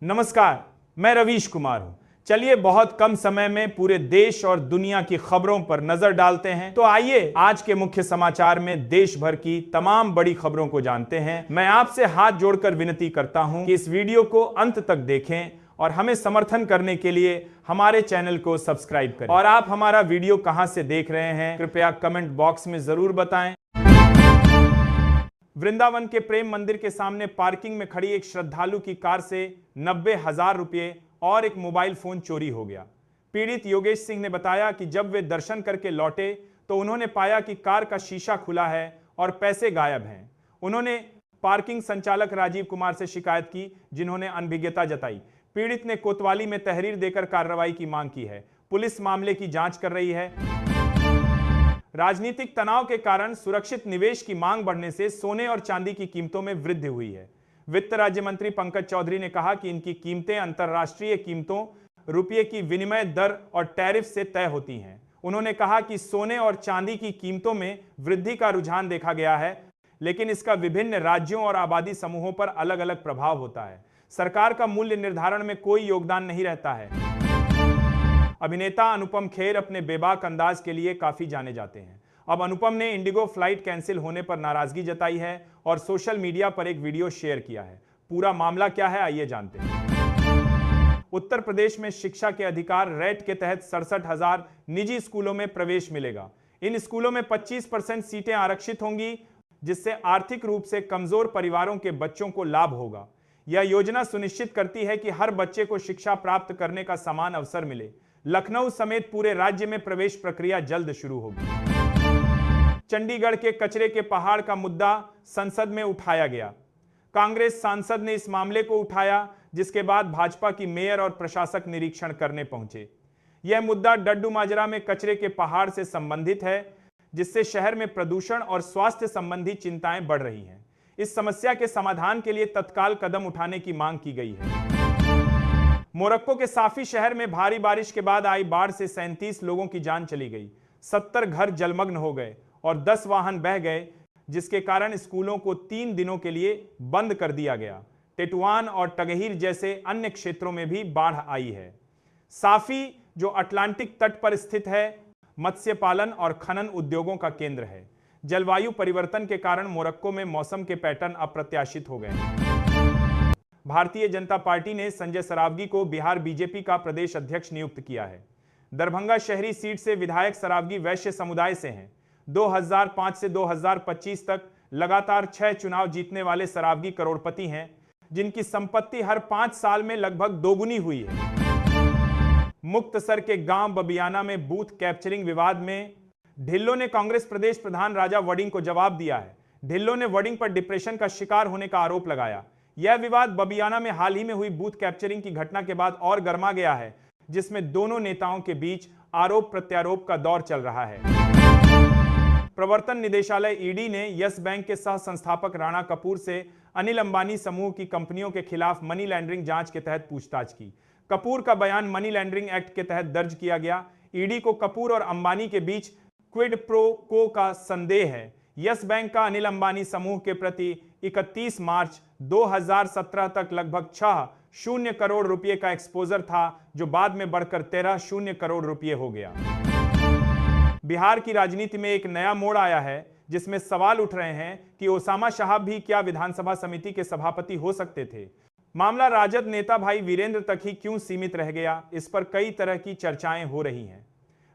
नमस्कार, मैं रवीश कुमार हूं। चलिए बहुत कम समय में पूरे देश और दुनिया की खबरों पर नजर डालते हैं। तो आइए आज के मुख्य समाचार में देश भर की तमाम बड़ी खबरों को जानते हैं। मैं आपसे हाथ जोड़कर विनती करता हूं कि इस वीडियो को अंत तक देखें और हमें समर्थन करने के लिए हमारे चैनल को सब्सक्राइब करें। और आप हमारा वीडियो कहां से देख रहे हैं कृपया कमेंट बॉक्स में जरूर बताएं। वृंदावन के प्रेम मंदिर के सामने पार्किंग में खड़ी एक श्रद्धालु की कार से 90,000 रुपये और एक मोबाइल फोन चोरी हो गया। पीड़ित योगेश सिंह ने बताया कि जब वे दर्शन करके लौटे तो उन्होंने पाया कि कार का शीशा खुला है और पैसे गायब हैं। उन्होंने पार्किंग संचालक राजीव कुमार से शिकायत की, जिन्होंने अनभिज्ञता जताई। पीड़ित ने कोतवाली में तहरीर देकर कार्रवाई की मांग की है। पुलिस मामले की जांच कर रही है। राजनीतिक तनाव के कारण सुरक्षित निवेश की मांग बढ़ने से सोने और चांदी की कीमतों में वृद्धि हुई है। वित्त राज्य मंत्री पंकज चौधरी ने कहा कि इनकी कीमतें अंतर्राष्ट्रीय कीमतों, रुपये की विनिमय दर और टैरिफ से तय होती हैं। उन्होंने कहा कि सोने और चांदी की कीमतों में वृद्धि का रुझान देखा गया है, लेकिन इसका विभिन्न राज्यों और आबादी समूहों पर अलग अलग प्रभाव होता है। सरकार का मूल्य निर्धारण में कोई योगदान नहीं रहता है। अभिनेता अनुपम खेर अपने बेबाक अंदाज के लिए काफी जाने जाते हैं। अब अनुपम ने इंडिगो फ्लाइट कैंसिल होने पर नाराजगी जताई है और सोशल मीडिया पर एक वीडियो शेयर किया है। पूरा मामला क्या है, आइए जानते हैं। उत्तर प्रदेश में शिक्षा के अधिकार रैट के तहत 67,000 निजी स्कूलों में प्रवेश मिलेगा। इन स्कूलों में 25% सीटें आरक्षित होंगी, जिससे आर्थिक रूप से कमजोर परिवारों के बच्चों को लाभ होगा। यह योजना सुनिश्चित करती है कि हर बच्चे को शिक्षा प्राप्त करने का समान अवसर मिले। लखनऊ समेत पूरे राज्य में प्रवेश प्रक्रिया जल्द शुरू होगी। चंडीगढ़ के कचरे के पहाड़ का मुद्दा संसद में उठाया गया। कांग्रेस सांसद ने इस मामले को उठाया, जिसके बाद भाजपा की मेयर और प्रशासक निरीक्षण करने पहुंचे। यह मुद्दा डड्डू माजरा में कचरे के पहाड़ से संबंधित है, जिससे शहर में प्रदूषण और स्वास्थ्य संबंधी चिंताएं बढ़ रही हैं। इस समस्या के समाधान के लिए तत्काल कदम उठाने की मांग की गई है। मोरक्को के साफी शहर में भारी बारिश के बाद आई बाढ़ से 37 लोगों की जान चली गई। 70 घर जलमग्न हो गए और 10 वाहन बह गए, जिसके कारण स्कूलों को 3 दिनों के लिए बंद कर दिया गया। टेटुआन और टगहीर जैसे अन्य क्षेत्रों में भी बाढ़ आई है। साफी, जो अटलांटिक तट पर स्थित है, मत्स्य पालन और खनन उद्योगों का केंद्र है। जलवायु परिवर्तन के कारण मोरक्को में मौसम के पैटर्न अप्रत्याशित हो गए। भारतीय जनता पार्टी ने संजय सरावगी को बिहार बीजेपी का प्रदेश अध्यक्ष नियुक्त किया है। दरभंगा शहरी सीट से विधायक सरावगी वैश्य समुदाय से हैं। 2005 से 2025 तक लगातार 6 चुनाव जीतने वाले सरावगी करोड़पति हैं, जिनकी संपत्ति हर 5 साल में लगभग दोगुनी हुई है। मुक्तसर के गांव बबियाना में बूथ कैप्चरिंग विवाद में ढिल्लों ने कांग्रेस प्रदेश प्रधान राजा वडिंग को जवाब दिया है। ढिल्लों ने वडिंग पर डिप्रेशन का शिकार होने का आरोप लगाया। यह विवाद बबियाना में हाल ही में हुई बूथ कैप्चरिंग की घटना के बाद और गर्मा गया है, जिसमें दोनों नेताओं के बीच आरोप प्रत्यारोप का दौर चल रहा है। प्रवर्तन निदेशालय ईडी ने यस बैंक के सह संस्थापक राणा कपूर से अनिल अंबानी समूह की कंपनियों के खिलाफ मनी लैंडरिंग जांच के तहत पूछताछ की। कपूर का बयान मनी लैंडरिंग एक्ट के तहत दर्ज किया गया। ईडी को कपूर और अंबानी के बीच क्विड प्रो को का संदेह है। यस बैंक का अनिल अंबानी समूह के प्रति 31 मार्च 2017 तक लगभग 6 करोड़ रुपए का एक्सपोजर था, जो बाद में बढ़कर 13 करोड़ रुपए हो गया। बिहार की राजनीति में एक नया मोड़ आया है, जिसमें सवाल उठ रहे हैं कि ओसामा साहब भी क्या विधानसभा समिति के सभापति हो सकते थे। मामला राजद नेता भाई वीरेंद्र तक ही क्यों सीमित रह गया, इस पर कई तरह की चर्चाएं हो रही हैं।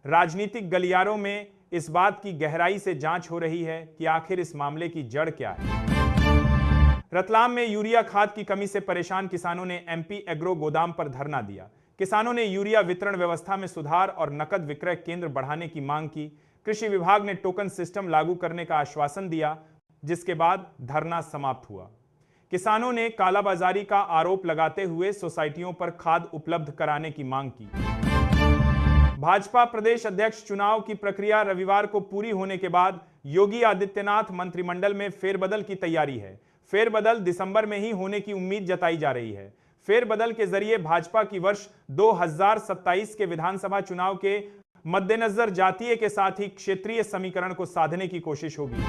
राजनीतिक गलियारों में इस बात की गहराई से जांच हो रही है कि आखिर इस मामले की जड़ क्या है। रतलाम में यूरिया खाद की कमी से परेशान किसानों ने एमपी एग्रो गोदाम पर धरना दिया। किसानों ने यूरिया वितरण व्यवस्था में सुधार और नकद विक्रय केंद्र बढ़ाने की मांग की। कृषि विभाग ने टोकन सिस्टम लागू करने का आश्वासन दिया, जिसके बाद धरना समाप्त हुआ। किसानों ने कालाबाजारी का आरोप लगाते हुए सोसाइटियों पर खाद उपलब्ध कराने की मांग की। भाजपा प्रदेश अध्यक्ष चुनाव की प्रक्रिया रविवार को पूरी होने के बाद योगी आदित्यनाथ मंत्रिमंडल में फेरबदल की तैयारी है। फेरबदल दिसंबर में ही होने की उम्मीद जताई जा रही है। फेरबदल के जरिए भाजपा की वर्ष 2027 के विधानसभा चुनाव के मद्देनजर जातीय के साथ ही क्षेत्रीय समीकरण को साधने की कोशिश होगी।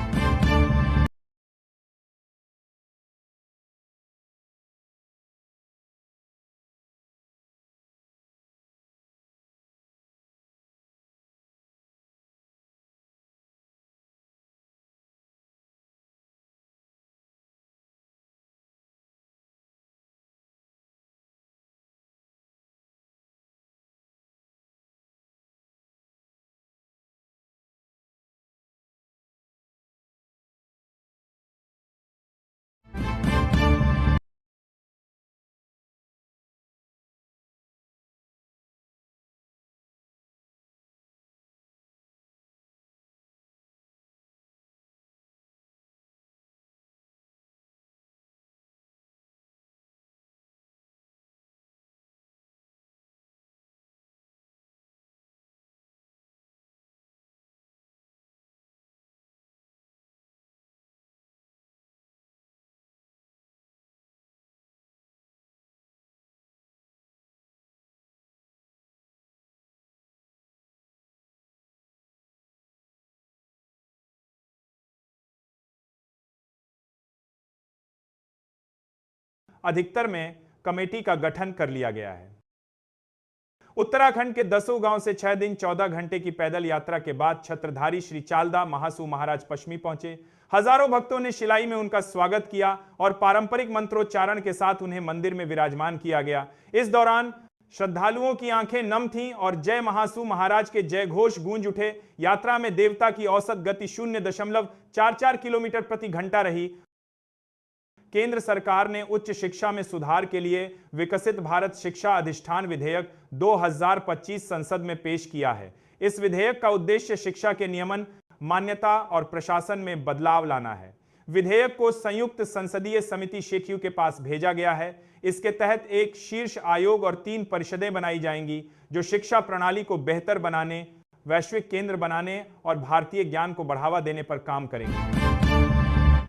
अधिकतर में कमेटी का गठन कर लिया गया है। उत्तराखंड के दसों गांव से 6 दिन 14 घंटे की पैदल यात्रा के बाद छत्रधारी श्री चालदा महासू महाराज पश्चिमी पहुंचे। हजारों भक्तों ने शिलाई में उनका स्वागत किया और पारंपरिक मंत्रोच्चारण के साथ उन्हें मंदिर में विराजमान किया गया। इस दौरान श्रद्धालुओं की आंखें नम थीं और जय महासू महाराज के जय घोष गूंज उठे। यात्रा में देवता की औसत गति 0.44 किलोमीटर प्रति घंटा रही। केंद्र सरकार ने उच्च शिक्षा में सुधार के लिए विकसित भारत शिक्षा अधिष्ठान विधेयक 2025 संसद में पेश किया है। इस विधेयक का उद्देश्य शिक्षा के नियमन, मान्यता और प्रशासन में बदलाव लाना है। विधेयक को संयुक्त संसदीय समिति शेक्यू के पास भेजा गया है। इसके तहत एक शीर्ष आयोग और 3 परिषदें बनाई जाएंगी जो शिक्षा प्रणाली को बेहतर बनाने, वैश्विक केंद्र बनाने और भारतीय ज्ञान को बढ़ावा देने पर काम करेंगी।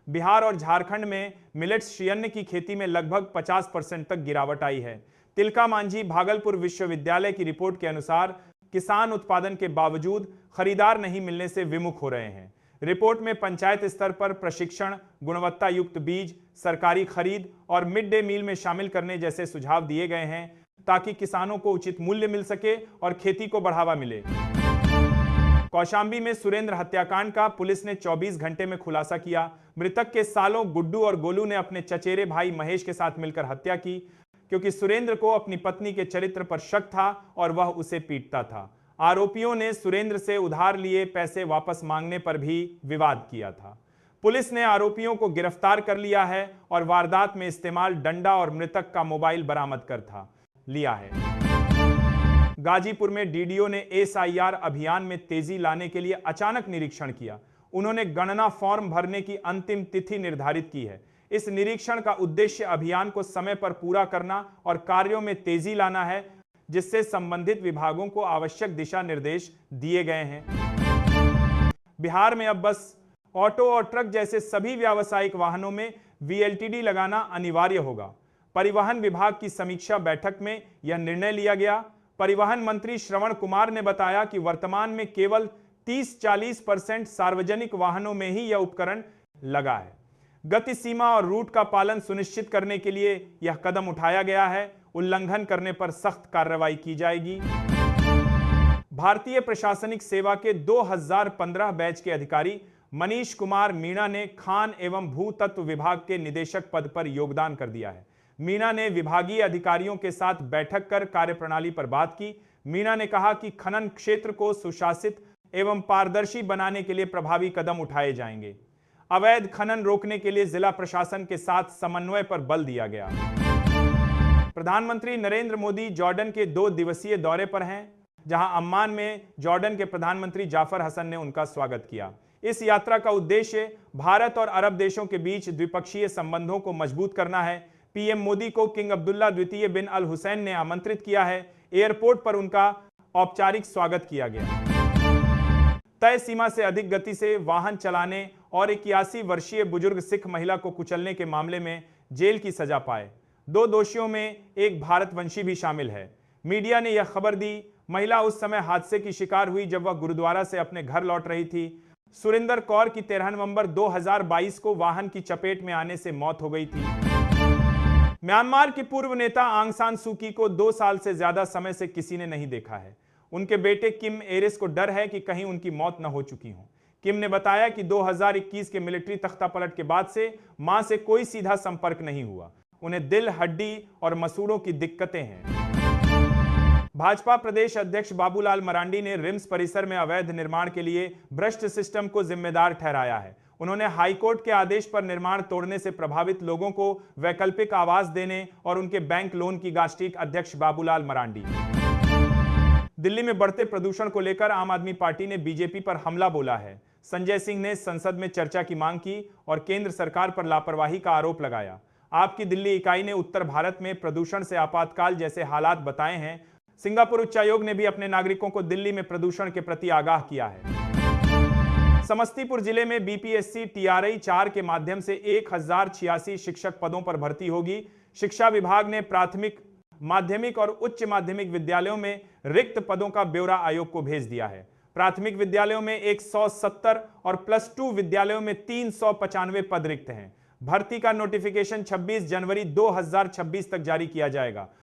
बिहार और झारखंड में मिलेट्स श्रीअन्न की खेती में लगभग 50% तक गिरावट आई है। तिलका मांझी भागलपुर विश्वविद्यालय की रिपोर्ट के अनुसार किसान उत्पादन के बावजूद खरीदार नहीं मिलने से विमुख हो रहे हैं। रिपोर्ट में पंचायत स्तर पर प्रशिक्षण, गुणवत्ता युक्त बीज, सरकारी खरीद और मिड डे मील में शामिल करने जैसे सुझाव दिए गए हैं ताकि किसानों को उचित मूल्य मिल सके और खेती को बढ़ावा मिले। कौशांबी में सुरेंद्र हत्याकांड का पुलिस ने 24 घंटे में खुलासा किया। मृतक के सालों गुड्डू और गोलू ने अपने चचेरे भाई महेश के साथ मिलकर हत्या की क्योंकि सुरेंद्र को अपनी पत्नी के चरित्र पर शक था और वह उसे पीटता था। आरोपियों ने सुरेंद्र से उधार लिए पैसे वापस मांगने पर भी विवाद किया था। पुलिस ने आरोपियों को गिरफ्तार कर लिया है और वारदात में इस्तेमाल डंडा और मृतक का मोबाइल बरामद कर लिया है। गाजीपुर में डीडीओ ने एसआईआर अभियान में तेजी लाने के लिए अचानक निरीक्षण किया। उन्होंने गणना फॉर्म भरने की अंतिम तिथि निर्धारित की है। इस निरीक्षण का उद्देश्य अभियान को समय पर पूरा करना और कार्यों में तेजी लाना है, जिससे संबंधित विभागों को आवश्यक दिशा निर्देश दिए गए हैं। बिहार में अब बस, ऑटो और ट्रक जैसे सभी व्यावसायिक वाहनों में वीएलटीडी लगाना अनिवार्य होगा। परिवहन विभाग की समीक्षा बैठक में यह निर्णय लिया गया। परिवहन मंत्री श्रवण कुमार ने बताया कि वर्तमान में केवल 30-40% सार्वजनिक वाहनों में ही यह उपकरण लगा है। गति सीमा और रूट का पालन सुनिश्चित करने के लिए यह कदम उठाया गया है। उल्लंघन करने पर सख्त कार्रवाई की जाएगी। भारतीय प्रशासनिक सेवा के 2015 बैच के अधिकारी मनीष कुमार मीणा ने खान एवं भूतत्व विभाग के निदेशक पद पर योगदान कर दिया है। मीणा ने विभागीय अधिकारियों के साथ बैठक कर कार्यप्रणाली पर बात की। मीणा ने कहा कि खनन क्षेत्र को सुशासित एवं पारदर्शी बनाने के लिए प्रभावी कदम उठाए जाएंगे। अवैध खनन रोकने के लिए जिला प्रशासन के साथ समन्वय पर बल दिया गया। प्रधानमंत्री नरेंद्र मोदी जॉर्डन के 2 दिवसीय दौरे पर हैं, जहां अम्मान में जॉर्डन के प्रधानमंत्री जाफर हसन ने उनका स्वागत किया। इस यात्रा का उद्देश्य भारत और अरब देशों के बीच द्विपक्षीय संबंधों को मजबूत करना है। पीएम मोदी को किंग अब्दुल्ला द्वितीय बिन अल हुसैन ने आमंत्रित किया है। एयरपोर्ट पर उनका औपचारिक स्वागत किया गया। तय सीमा से अधिक गति से वाहन चलाने और 81 वर्षीय बुजुर्ग सिख महिला को कुचलने के मामले में जेल की सजा पाए 2 दोषियों में एक भारतवंशी भी शामिल है। मीडिया ने यह खबर दी। महिला उस समय हादसे की शिकार हुई जब वह गुरुद्वारा से अपने घर लौट रही थी। सुरिंदर कौर की 13 नवंबर 2022 को वाहन की चपेट में आने से मौत हो गई थी। म्यांमार की पूर्व नेता आंग सान सू की को 2 साल से ज्यादा समय से किसी ने नहीं देखा है। उनके बेटे किम एरिस को डर है कि कहीं उनकी मौत न हो चुकी हो। किम ने बताया कि 2021 के मिलिट्री तख्तापलट के बाद से मां से कोई सीधा संपर्क नहीं हुआ। उन्हें दिल, हड्डी और मसूड़ों की दिक्कतें हैं। भाजपा प्रदेश अध्यक्ष बाबूलाल मरांडी ने रिम्स परिसर में अवैध निर्माण के लिए भ्रष्ट सिस्टम को जिम्मेदार ठहराया है। उन्होंने हाईकोर्ट के आदेश पर निर्माण तोड़ने से प्रभावित लोगों को वैकल्पिक आवास देने और उनके बैंक लोन की गास्टीक अध्यक्ष बाबूलाल मरांडी। दिल्ली में बढ़ते प्रदूषण को लेकर आम आदमी पार्टी ने बीजेपी पर हमला बोला है। संजय सिंह ने संसद में चर्चा की मांग की और केंद्र सरकार पर लापरवाही का आरोप लगाया। आपकी दिल्ली इकाई ने उत्तर भारत में प्रदूषण से आपातकाल जैसे हालात बताए हैं। सिंगापुर उच्चायोग ने भी अपने नागरिकों को दिल्ली में प्रदूषण के प्रति आगाह किया है। समस्तीपुर जिले में बीपीएससी टीआरई 4 के माध्यम से 1086 शिक्षक पदों पर भर्ती होगी। शिक्षा विभाग ने प्राथमिक, माध्यमिक और उच्च माध्यमिक विद्यालयों में रिक्त पदों का ब्यौरा आयोग को भेज दिया है। प्राथमिक विद्यालयों में 170 और +2 विद्यालयों में 395 पद रिक्त हैं। भर्ती का नोटिफिकेशन 26 जनवरी 2026 तक जारी किया जाएगा।